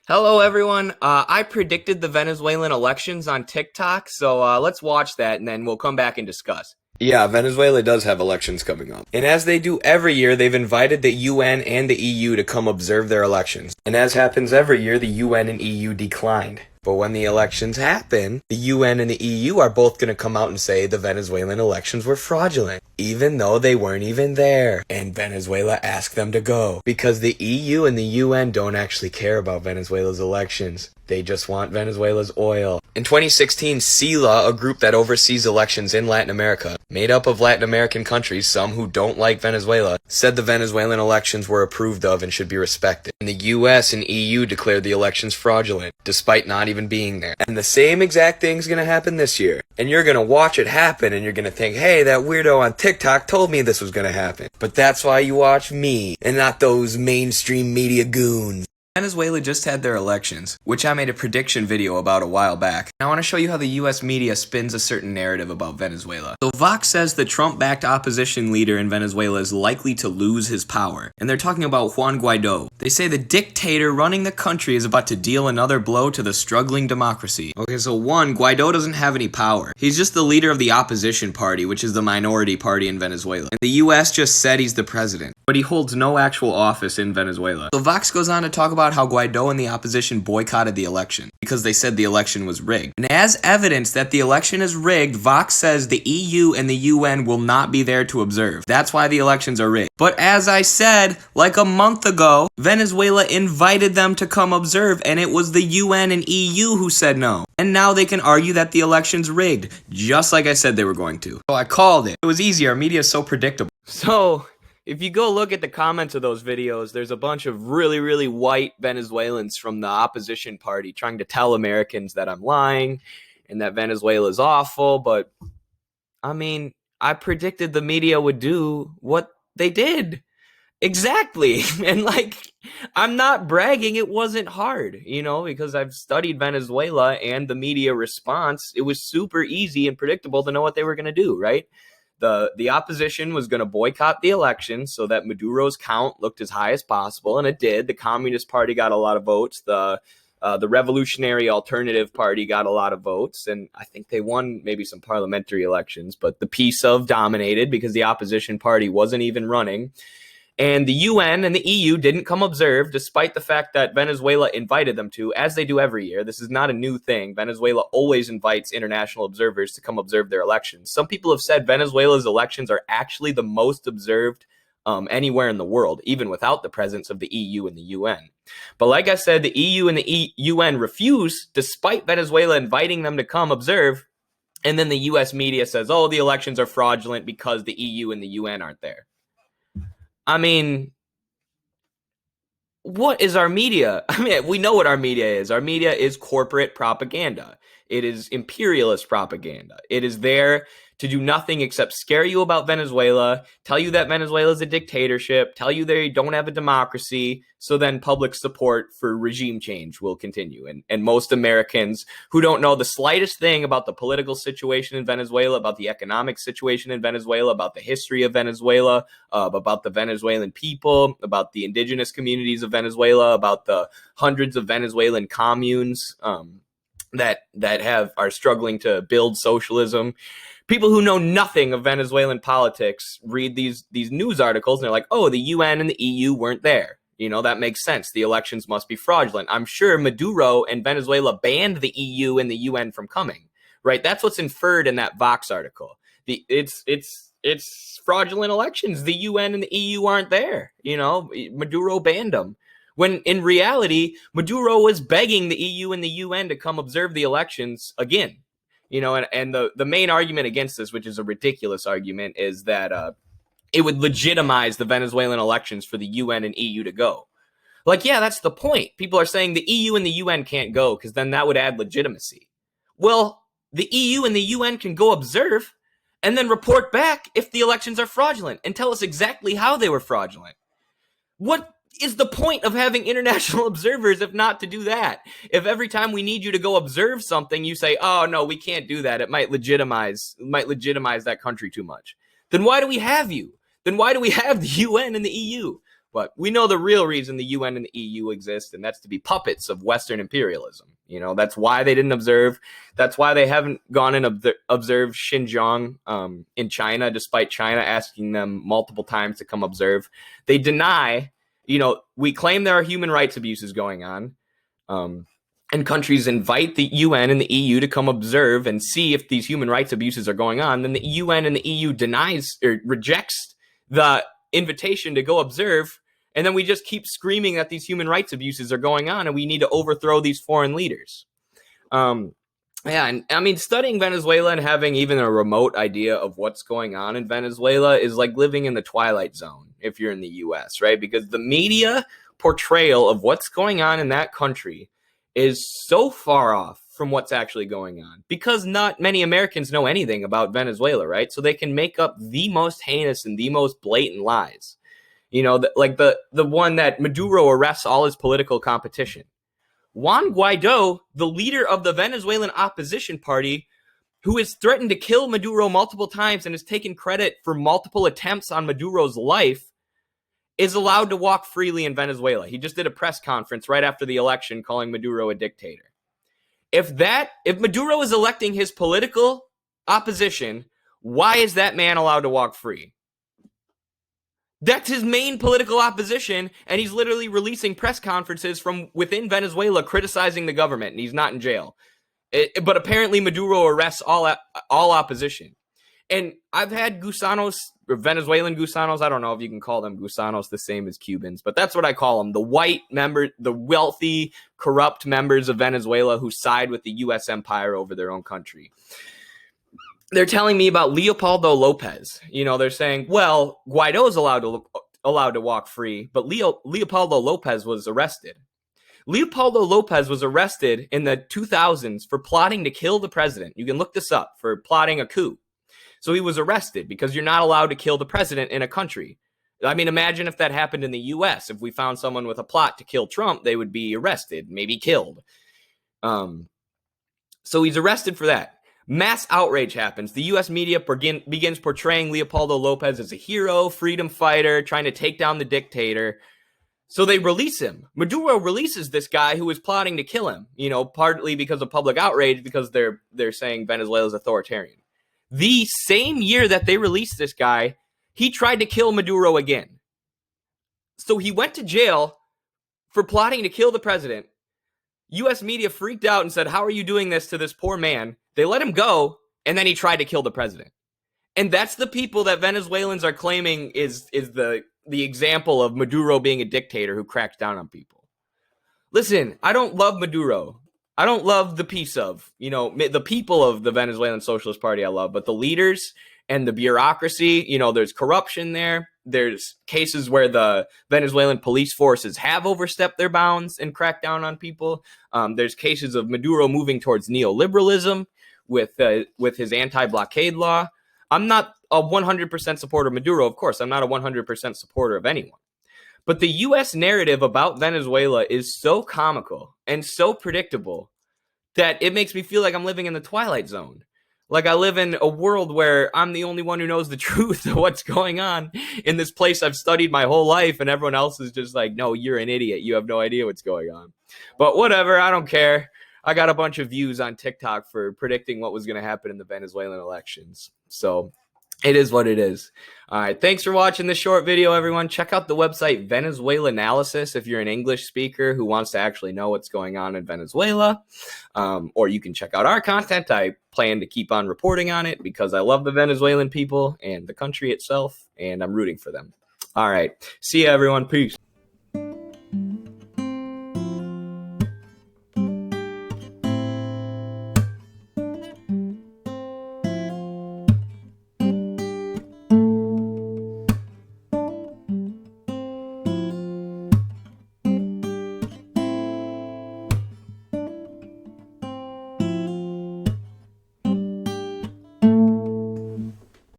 Hello, everyone. I predicted the Venezuelan elections on TikTok, so let's watch that and then we'll come back and discuss. Yeah, Venezuela does have elections coming up. And as they do every year, they've invited the UN and the EU to come observe their elections. And as happens every year, the UN and EU declined. But when the elections happen, the UN and the EU are both going to come out and say the Venezuelan elections were fraudulent, even though they weren't even there. And Venezuela asked them to go because the EU and the UN don't actually care about Venezuela's elections. They just want Venezuela's oil. In 2016, CELA, a group that oversees elections in Latin America, made up of Latin American countries, some who don't like Venezuela, said the Venezuelan elections were approved of and should be respected. And the US and EU declared the elections fraudulent, despite not even being there. And the same exact thing's gonna happen this year. And you're gonna watch it happen and you're gonna think, hey, that weirdo on TikTok told me this was gonna happen. But that's why you watch me, and not those mainstream media goons. Venezuela just had their elections, which I made a prediction video about a while back. I want to show you how the US media spins a certain narrative about Venezuela. So Vox says the Trump-backed opposition leader in Venezuela is likely to lose his power. And they're talking about Juan Guaido. They say the dictator running the country is about to deal another blow to the struggling democracy. Okay, so one, Guaido doesn't have any power. He's just the leader of the opposition party, which is the minority party in Venezuela. And the US just said he's the president, but he holds no actual office in Venezuela. So Vox goes on to talk about how Guaido and the opposition boycotted the election because they said the election was rigged. And as evidence that the election is rigged, Vox says the EU and the UN will not be there to observe. That's why the elections are rigged. But as I said, like a month ago, Venezuela invited them to come observe, and it was the UN and EU who said no. And now they can argue that the election's rigged, just like I said they were going to. So I called it. It was easy. Our media is so predictable. So if you go look at the comments of those videos, there's a bunch of really white Venezuelans from the opposition party trying to tell Americans that I'm lying and that Venezuela is awful. But, I mean, I predicted the media would do what they did. Exactly. And, like, I'm not bragging. It wasn't hard, because I've studied Venezuela and the media response. It was super easy and predictable to know what they were going to do, right? The opposition was going to boycott the election so that Maduro's count looked as high as possible, and it did. The Communist Party got a lot of votes. The Revolutionary Alternative Party got a lot of votes, and I think they won maybe some parliamentary elections, but the PSUV dominated because the opposition party wasn't even running. And the UN and the EU didn't come observe, despite the fact that Venezuela invited them to, as they do every year. This is not a new thing. Venezuela always invites international observers to come observe their elections. Some people have said Venezuela's elections are actually the most observed anywhere in the world, even without the presence of the EU and the UN. But like I said, the EU and the UN refuse, despite Venezuela inviting them to come observe. And then the US media says, oh, the elections are fraudulent because the EU and the UN aren't there. I mean, what is our media? I mean, we know what our media is. Our media is corporate propaganda. It is imperialist propaganda. It is there to do nothing except scare you about Venezuela, tell you that Venezuela is a dictatorship, tell you they don't have a democracy, so then public support for regime change will continue. And most Americans who don't know the slightest thing about the political situation in Venezuela, about the economic situation in Venezuela, about the history of Venezuela, about the Venezuelan people, about the indigenous communities of Venezuela, about the hundreds of Venezuelan communes that are struggling to build socialism. People who know nothing of Venezuelan politics read these news articles and they're like, oh, the UN and the EU weren't there. That makes sense. The elections must be fraudulent. I'm sure Maduro and Venezuela banned the EU and the UN from coming, right? That's what's inferred in that Vox article. It's fraudulent elections. The UN and the EU aren't there. Maduro banned them. When in reality, Maduro was begging the EU and the UN to come observe the elections again. And the main argument against this, which is a ridiculous argument, is that it would legitimize the Venezuelan elections for the UN and EU to go. Like, yeah, that's the point. People are saying the EU and the UN can't go because then that would add legitimacy. Well, the EU and the UN can go observe and then report back if the elections are fraudulent and tell us exactly how they were fraudulent. What is the point of having international observers if not to do that? If every time we need you to go observe something, you say, oh, no, we can't do that. It might legitimize that country too much. Then why do we have you? Then why do we have the UN and the EU? But we know the real reason the UN and the EU exist, and that's to be puppets of Western imperialism. You know, that's why they didn't observe. That's why they haven't gone and observed Xinjiang in China, despite China asking them multiple times to come observe. They deny, you know, we claim there are human rights abuses going on. And countries invite the UN and the EU to come observe and see if these human rights abuses are going on. Then the UN and the EU denies or rejects the invitation to go observe. And then we just keep screaming that these human rights abuses are going on and we need to overthrow these foreign leaders. And I mean, studying Venezuela and having even a remote idea of what's going on in Venezuela is like living in the Twilight Zone if you're in the US, right? Because the media portrayal of what's going on in that country is so far off from what's actually going on, because not many Americans know anything about Venezuela, right? So they can make up the most heinous and the most blatant lies. You know, like the one that Maduro arrests all his political competition. Juan Guaido, the leader of the Venezuelan opposition party, who has threatened to kill Maduro multiple times and has taken credit for multiple attempts on Maduro's life, is allowed to walk freely in Venezuela. He just did a press conference right after the election calling Maduro a dictator. If Maduro is electing his political opposition, why is that man allowed to walk free? That's his main political opposition, and he's literally releasing press conferences from within Venezuela criticizing the government, and he's not in jail. But apparently Maduro arrests all opposition. And I've had gusanos, or Venezuelan gusanos, I don't know if you can call them gusanos the same as Cubans, but that's what I call them. The white member, the wealthy, corrupt members of Venezuela who side with the U.S. empire over their own country. They're telling me about Leopoldo Lopez. You know, they're saying, well, Guaido's allowed to walk free, but Leopoldo Lopez was arrested. Leopoldo Lopez was arrested in the 2000s for plotting to kill the president. You can look this up, for plotting a coup. So he was arrested because you're not allowed to kill the president in a country. I mean, imagine if that happened in the U.S. If we found someone with a plot to kill Trump, they would be arrested, maybe killed. So he's arrested for that. Mass outrage happens. The U.S. media begins portraying Leopoldo Lopez as a hero, freedom fighter, trying to take down the dictator. So they release him. Maduro releases this guy who was plotting to kill him, you know, partly because of public outrage, because they're saying Venezuela's authoritarian. The same year that they released this guy, he tried to kill Maduro again. So he went to jail for plotting to kill the president. U.S. media freaked out and said, how are you doing this to this poor man? They let him go, and then he tried to kill the president. And that's the people that Venezuelans are claiming is the example of Maduro being a dictator who cracks down on people. Listen, I don't love Maduro. I don't love the the people of the Venezuelan Socialist Party I love, but the leaders and the bureaucracy, you know, there's corruption there. There's cases where the Venezuelan police forces have overstepped their bounds and cracked down on people. There's cases of Maduro moving towards neoliberalism with his anti-blockade law. I'm not a 100% supporter of Maduro, of course. I'm not a 100% supporter of anyone. But the U.S. narrative about Venezuela is so comical and so predictable that it makes me feel like I'm living in the Twilight Zone. Like I live in a world where I'm the only one who knows the truth of what's going on in this place I've studied my whole life, and everyone else is just like, no, you're an idiot. You have no idea what's going on. But whatever, I don't care. I got a bunch of views on TikTok for predicting what was going to happen in the Venezuelan elections. So it is what it is. All right. Thanks for watching this short video, everyone. Check out the website Venezuela Analysis if you're an English speaker who wants to actually know what's going on in Venezuela. Or you can check out our content. I plan to keep on reporting on it because I love the Venezuelan people and the country itself, and I'm rooting for them. All right. See you, everyone. Peace.